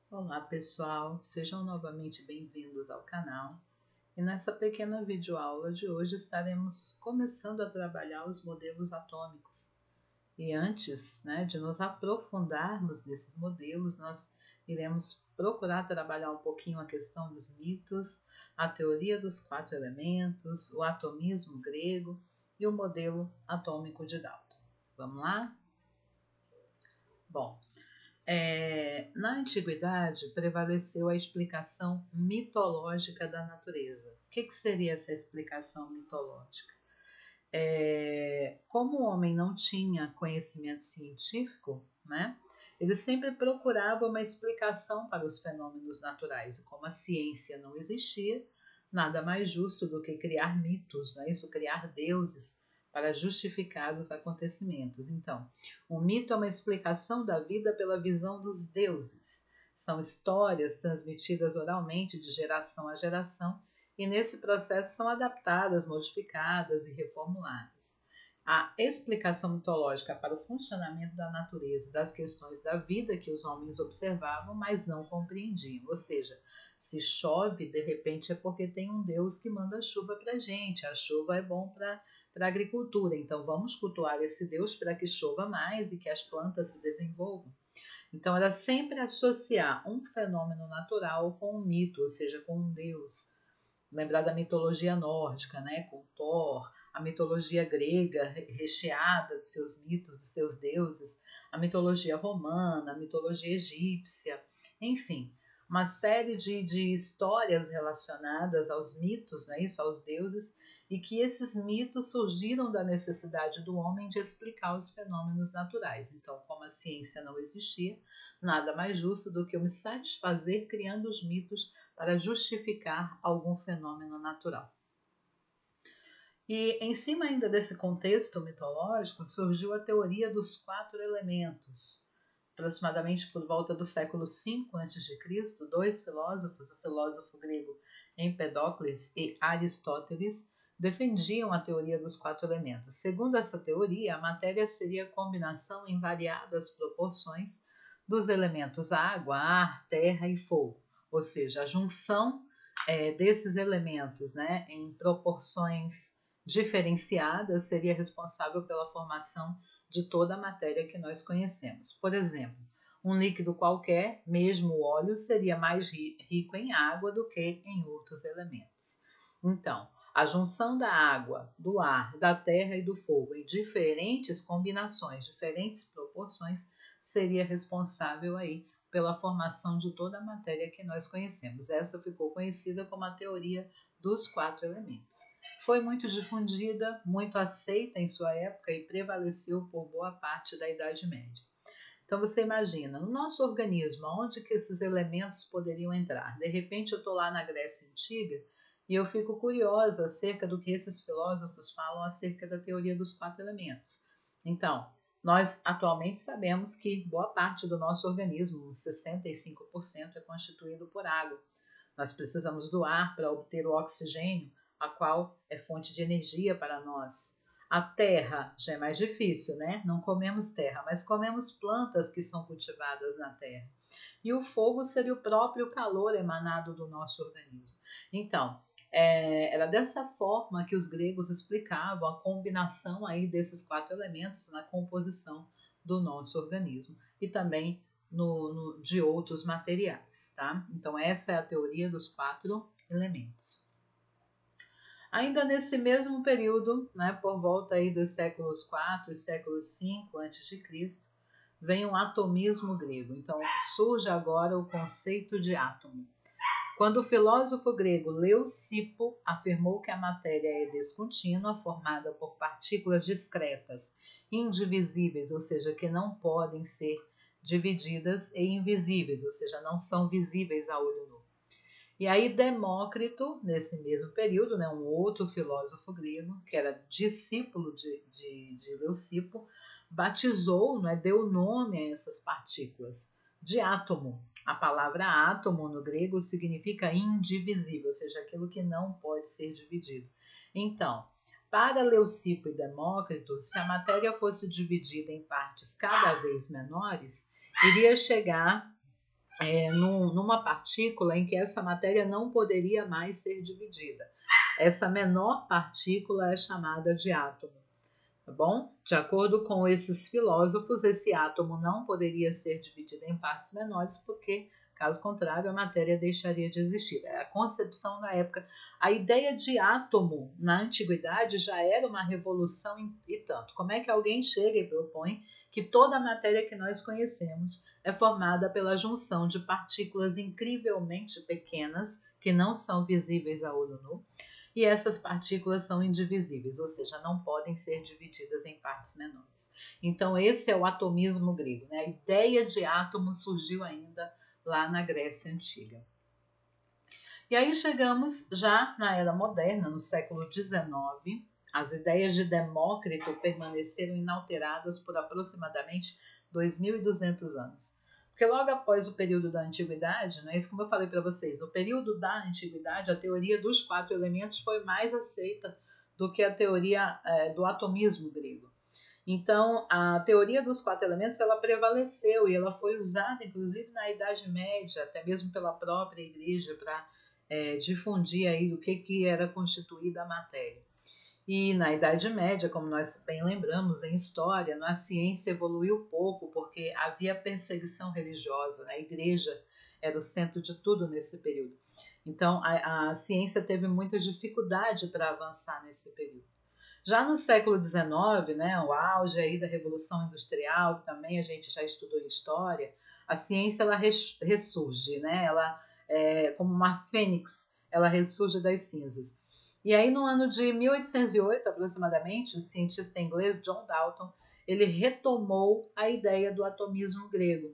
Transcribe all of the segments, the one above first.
Olá pessoal, sejam novamente bem-vindos ao canal. E nessa pequena videoaula de hoje estaremos começando a trabalhar os modelos atômicos. E antes, de nos aprofundarmos nesses modelos, nós iremos procurar trabalhar um pouquinho a questão dos mitos, a teoria dos 4 elementos, o atomismo grego e o modelo atômico de Dalton. Vamos lá? Bom, na antiguidade prevaleceu a explicação mitológica da natureza. O que seria essa explicação mitológica? Como o homem não tinha conhecimento científico, ele sempre procurava uma explicação para os fenômenos naturais. E como a ciência não existia, nada mais justo do que criar mitos, não é isso? Criar deuses para justificar os acontecimentos. Então, o mito é uma explicação da vida pela visão dos deuses. São histórias transmitidas oralmente de geração a geração e nesse processo são adaptadas, modificadas e reformuladas. A explicação mitológica para o funcionamento da natureza e das questões da vida que os homens observavam, mas não compreendiam. Ou seja, se chove, de repente é porque tem um Deus que manda chuva para a gente. A chuva é bom para a agricultura, então vamos cultuar esse Deus para que chova mais e que as plantas se desenvolvam. Então era sempre associar um fenômeno natural com um mito, ou seja, com um Deus. Lembrar da mitologia nórdica, com Thor, a mitologia grega recheada de seus mitos, de seus deuses, a mitologia romana, a mitologia egípcia, enfim, uma série de histórias relacionadas aos mitos, aos deuses, e que esses mitos surgiram da necessidade do homem de explicar os fenômenos naturais. Então, como a ciência não existia, nada mais justo do que eu me satisfazer criando os mitos para justificar algum fenômeno natural. E em cima ainda desse contexto mitológico surgiu a teoria dos 4 elementos. Aproximadamente por volta do século V a.C., dois filósofos, o filósofo grego Empedocles e Aristóteles, defendiam a teoria dos 4 elementos. Segundo essa teoria, a matéria seria a combinação em variadas proporções dos elementos água, ar, terra e fogo, ou seja, a junção desses elementos em proporções diferenciadas seria responsável pela formação de toda a matéria que nós conhecemos. Por exemplo, um líquido qualquer, mesmo o óleo, seria mais rico em água do que em outros elementos. Então, a junção da água, do ar, da terra e do fogo em diferentes combinações, diferentes proporções, seria responsável aí pela formação de toda a matéria que nós conhecemos. Essa ficou conhecida como a teoria dos 4 elementos. Foi muito difundida, muito aceita em sua época e prevaleceu por boa parte da Idade Média. Então você imagina, no nosso organismo, onde que esses elementos poderiam entrar? De repente eu estou lá na Grécia Antiga e eu fico curiosa acerca do que esses filósofos falam acerca da teoria dos 4 elementos. Então, nós atualmente sabemos que boa parte do nosso organismo, 65%, é constituído por água. Nós precisamos do ar para obter o oxigênio, a qual é fonte de energia para nós. A terra já é mais difícil, Não comemos terra, mas comemos plantas que são cultivadas na terra. E o fogo seria o próprio calor emanado do nosso organismo. Então, era dessa forma que os gregos explicavam a combinação aí desses 4 elementos na composição do nosso organismo e também de outros materiais, tá? Então, essa é a teoria dos 4 elementos. Ainda nesse mesmo período, por volta aí dos séculos IV e século V a.C., vem o atomismo grego. Então, surge agora o conceito de átomo. Quando o filósofo grego Leucipo afirmou que a matéria é descontínua, formada por partículas discretas, indivisíveis, ou seja, que não podem ser divididas, e invisíveis, ou seja, não são visíveis a olho nu. E aí Demócrito, nesse mesmo período, um outro filósofo grego, que era discípulo de Leucipo, batizou, deu nome a essas partículas de átomo. A palavra átomo no grego significa indivisível, ou seja, aquilo que não pode ser dividido. Então, para Leucipo e Demócrito, se a matéria fosse dividida em partes cada vez menores, iria chegar numa partícula em que essa matéria não poderia mais ser dividida. Essa menor partícula é chamada de átomo, tá bom? De acordo com esses filósofos, esse átomo não poderia ser dividido em partes menores porque, caso contrário, a matéria deixaria de existir. É a concepção da época. A ideia de átomo na antiguidade já era uma revolução e tanto. Como é que alguém chega e propõe que toda a matéria que nós conhecemos é formada pela junção de partículas incrivelmente pequenas que não são visíveis a olho nu, e essas partículas são indivisíveis, ou seja, não podem ser divididas em partes menores. Então esse é o atomismo grego, né? A ideia de átomo surgiu ainda lá na Grécia Antiga. E aí chegamos já na Era Moderna, no século XIX. As ideias de Demócrito permaneceram inalteradas por aproximadamente 2.200 anos. Porque logo após o período da Antiguidade, né, isso como eu falei para vocês, no período da Antiguidade, a teoria dos 4 elementos foi mais aceita do que a teoria do atomismo grego. Então, a teoria dos 4 elementos ela prevaleceu e ela foi usada, inclusive, na Idade Média, até mesmo pela própria Igreja, para difundir aí do que era constituída a matéria. E na Idade Média, como nós bem lembramos em história, a ciência evoluiu pouco porque havia perseguição religiosa, a igreja era o centro de tudo nesse período. Então a ciência teve muita dificuldade para avançar nesse período. Já no século XIX, né, o auge aí da Revolução Industrial, que também a gente já estudou em história, a ciência ela ressurge, né? Ela como uma fênix, ela ressurge das cinzas. E aí no ano de 1808, aproximadamente, o cientista inglês John Dalton, ele retomou a ideia do atomismo grego,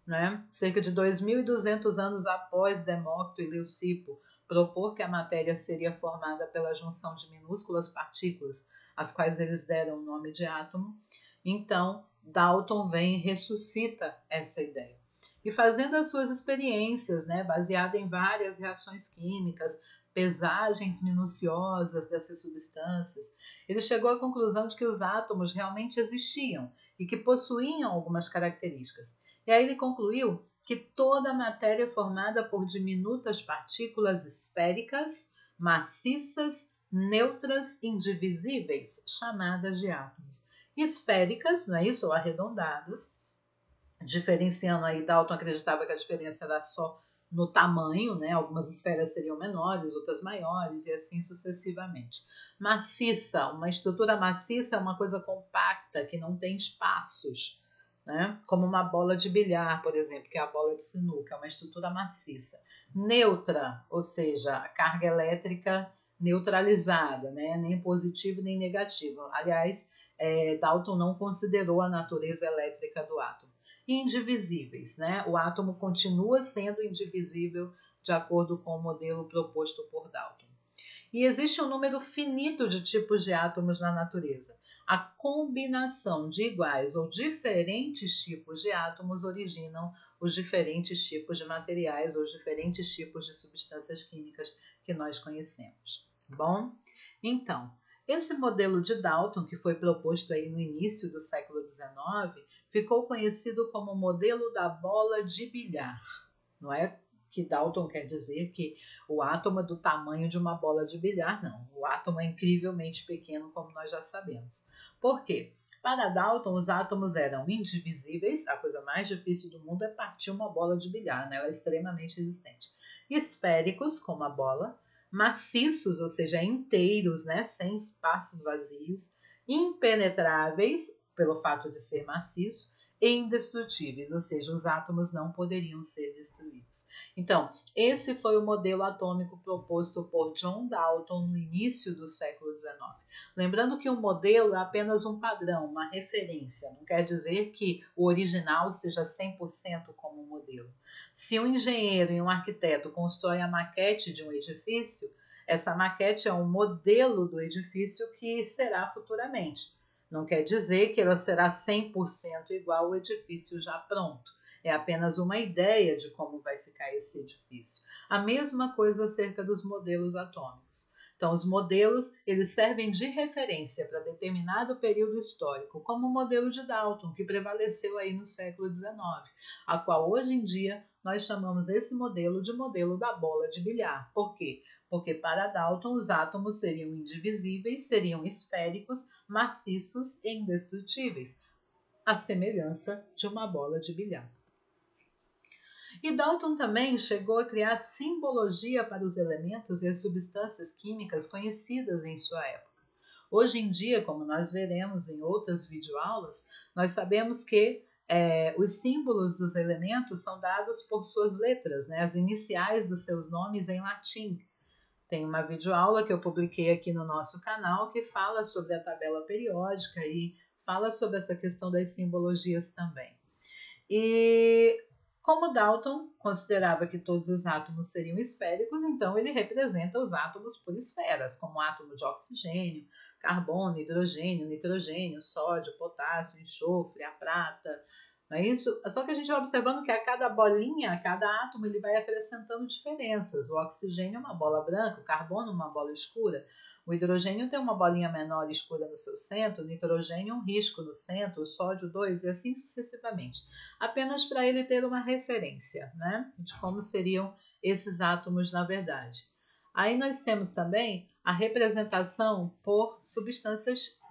né? Cerca de 2.200 anos após Demócrito e Leucipo propor que a matéria seria formada pela junção de minúsculas partículas, às quais eles deram o nome de átomo. Então, Dalton vem e ressuscita essa ideia. E fazendo as suas experiências, né, baseada em várias reações químicas, pesagens minuciosas dessas substâncias, ele chegou à conclusão de que os átomos realmente existiam e que possuíam algumas características. E aí ele concluiu que toda a matéria é formada por diminutas partículas esféricas, maciças, neutras, indivisíveis, chamadas de átomos. Esféricas, não é isso? Ou arredondadas, diferenciando aí, Dalton acreditava que a diferença era só no tamanho, né? Algumas esferas seriam menores, outras maiores e assim sucessivamente. Maciça, uma estrutura maciça é uma coisa compacta, que não tem espaços, né? Como uma bola de bilhar, por exemplo, que é a bola de sinuca, é uma estrutura maciça. Neutra, ou seja, a carga elétrica neutralizada, né? Nem positivo nem negativo. Aliás, Dalton não considerou a natureza elétrica do átomo. Indivisíveis, né? O átomo continua sendo indivisível de acordo com o modelo proposto por Dalton. E existe um número finito de tipos de átomos na natureza. A combinação de iguais ou diferentes tipos de átomos originam os diferentes tipos de materiais ou os diferentes tipos de substâncias químicas que nós conhecemos. Bom, então, esse modelo de Dalton, que foi proposto aí no início do século XIX, ficou conhecido como o modelo da bola de bilhar. Não é que Dalton quer dizer que o átomo é do tamanho de uma bola de bilhar, não. O átomo é incrivelmente pequeno, como nós já sabemos. Por quê? Para Dalton, os átomos eram indivisíveis, a coisa mais difícil do mundo é partir uma bola de bilhar, né? Ela é extremamente resistente. Esféricos, como a bola, maciços, ou seja, inteiros, né? Sem espaços vazios, impenetráveis, pelo fato de ser maciço, e indestrutíveis, ou seja, os átomos não poderiam ser destruídos. Então, esse foi o modelo atômico proposto por John Dalton no início do século XIX. Lembrando que o modelo é apenas um padrão, uma referência, não quer dizer que o original seja 100% como o modelo. Se um engenheiro e um arquiteto constroem a maquete de um edifício, essa maquete é um modelo do edifício que será futuramente. Não quer dizer que ela será 100% igual ao edifício já pronto. É apenas uma ideia de como vai ficar esse edifício. A mesma coisa acerca dos modelos atômicos. Então, os modelos, eles servem de referência para determinado período histórico, como o modelo de Dalton, que prevaleceu aí no século XIX, a qual hoje em dia nós chamamos esse modelo de modelo da bola de bilhar. Por quê? Porque para Dalton os átomos seriam indivisíveis, seriam esféricos, maciços e indestrutíveis, à semelhança de uma bola de bilhar. E Dalton também chegou a criar simbologia para os elementos e as substâncias químicas conhecidas em sua época. Hoje em dia, como nós veremos em outras videoaulas, nós sabemos que os símbolos dos elementos são dados por suas letras, né, as iniciais dos seus nomes em latim. Tem uma videoaula que eu publiquei aqui no nosso canal que fala sobre a tabela periódica e fala sobre essa questão das simbologias também. E como Dalton considerava que todos os átomos seriam esféricos, então ele representa os átomos por esferas, como o átomo de oxigênio, carbono, hidrogênio, nitrogênio, sódio, potássio, enxofre, a prata, não é isso? Só que a gente vai observando que a cada bolinha, a cada átomo, ele vai acrescentando diferenças. O oxigênio é uma bola branca, o carbono uma bola escura, o hidrogênio tem uma bolinha menor escura no seu centro, o nitrogênio um risco no centro, o sódio 2 e assim sucessivamente. Apenas para ele ter uma referência, né, de como seriam esses átomos na verdade. Aí nós temos também a representação por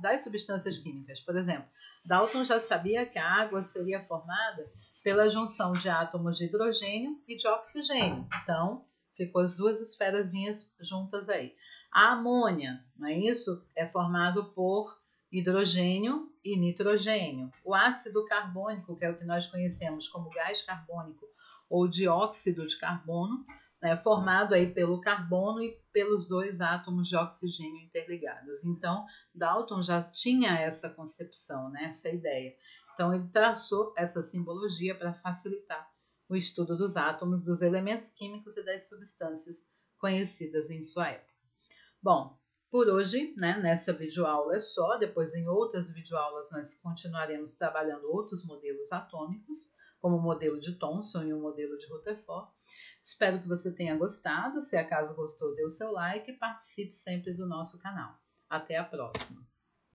das substâncias químicas. Por exemplo, Dalton já sabia que a água seria formada pela junção de átomos de hidrogênio e de oxigênio. Então, ficou as duas esferazinhas juntas aí. A amônia, não é isso? É formado por hidrogênio e nitrogênio. O ácido carbônico, que é o que nós conhecemos como gás carbônico ou dióxido de carbono, né, formado aí pelo carbono e pelos dois átomos de oxigênio interligados. Então, Dalton já tinha essa concepção, né, essa ideia. Então, ele traçou essa simbologia para facilitar o estudo dos átomos, dos elementos químicos e das substâncias conhecidas em sua época. Bom, por hoje, né, nessa videoaula é só, depois em outras videoaulas nós continuaremos trabalhando outros modelos atômicos, como o modelo de Thomson e o modelo de Rutherford. Espero que você tenha gostado, se acaso gostou, dê o seu like e participe sempre do nosso canal. Até a próxima!